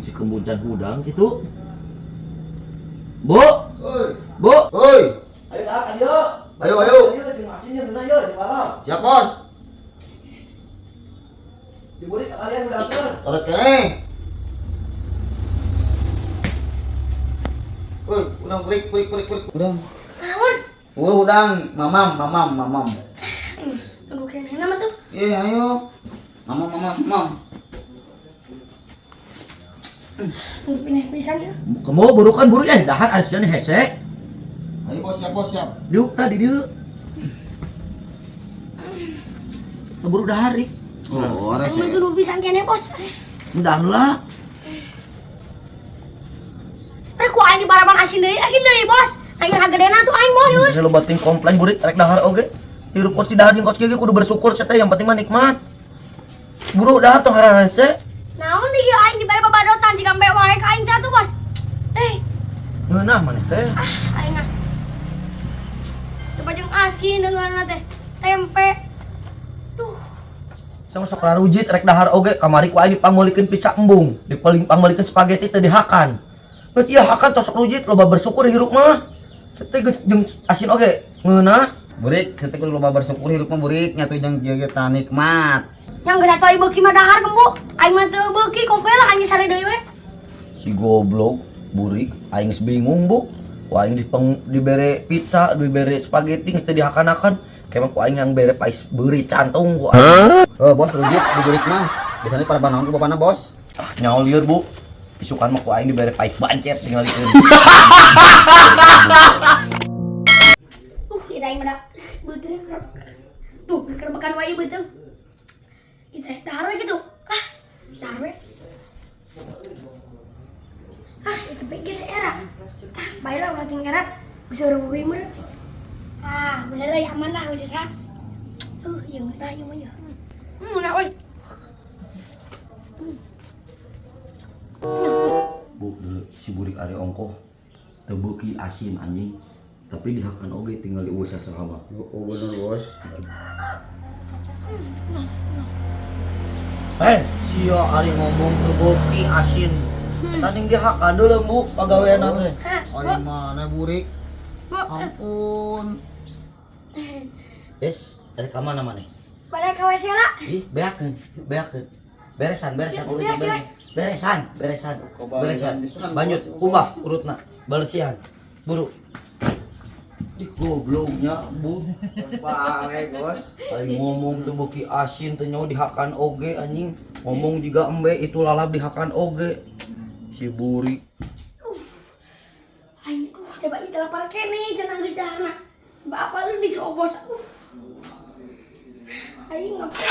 si kembuncan hudang gitu. Bu, Oi, bu, oi, ayo dah, ayo. ayo, ayo. Ayo, di masinnya guna ayo di malam. Siap bos. Si Buri sekalian udah ke. Korek kene. Oi, udang kurik. Udang. Naon? Udang, mamam. Tunggu kene nama tuh. Iya, ayo. Mamam. Tunggu pindah pisan ya. Kamu burukan buru ya, dahan alisnya hese. Ayo bos, siap. Diuk tadi dia. Buru dahari. Oh, Tunggu dulu pisan kene bos. Udah lah. Ku aing di balapan asin deui bos. Aing hagedena tuh aing bos. Ini lo bating komplain burik rek dahar oge. Hirup kos di dahar jeung kos kieu kudu bersyukur cenah yang penting mah nikmat. Buru dahar tong hararese. Naon nih aing di balapan badotan si gambe wae ka aing teh tuh bos. Ngeunah maneh teh. Aing ah. Coba jeung asin dengan teh tempe. Duh, Sang sok larujit rek dahar oge kamari ku aing dipanggulikeun pisa embung, dipanggulikeun spageti teh dihakan. Geus ieu hakan tos sok rujit loba bersyukur hirup mah. Teh geus jeung asin oge ngeunah. Burik, kita kudu loba bersyukur hirup mah burik, nyatu jeung ieu teh nikmat. yang geus atuh beuki mah dahar gembu. Aing mah teu beuki kope lah aing sare deui we. Si goblok burik aing geus bingung bu. Ku aing dibere pizza, dibere spageti geus teu dihakan-hakan. Kemah ku aing yang bere pais beuri cantung ku aing. Oh, bos rujit di burik mah. Biasanya para banaon ku bapana bos. Ah, nyaol lieur bu. Isukan mah ku aing dibere pais bancet tinggalikeun. Kita aing mah beuteung. Tuh, kerbekan wae beuteung. Kita dahar we gitu. Dahar we. Itu pikir era. Baiklah ulah tinggal era. Bisa rubuh mah. Bener ya aman lah geus sa. Yang mah ya. Nah, oi. Bu, dulu si burik ari ongkoh teu beuki asin anjing. Tapi dihakan oge tinggal diusah sahabat. Oh, bener bos. Sia ari ngomong teu beuki asin. Tanding dihakan deuleu Bu pagaweana teh. Ari mana burik? Bu, Ampun. Des, dari ka mana maneh? balik ka WC lah. Ih, beakeun. Beresan urut Beres. beresan. Beresan. Lanjut, kumbah urutna. Balesian. Buru. Di gobloknya, Bu. Pale bos. Aing ngomong teu beuki asin teu nyaho dihakan oge anjing. Ngomong juga embe itu lalap dihakan oge. Si burik. Aing coba itu lapar kene cenah geus daharna. Bapak lu disobos. Aing ngapus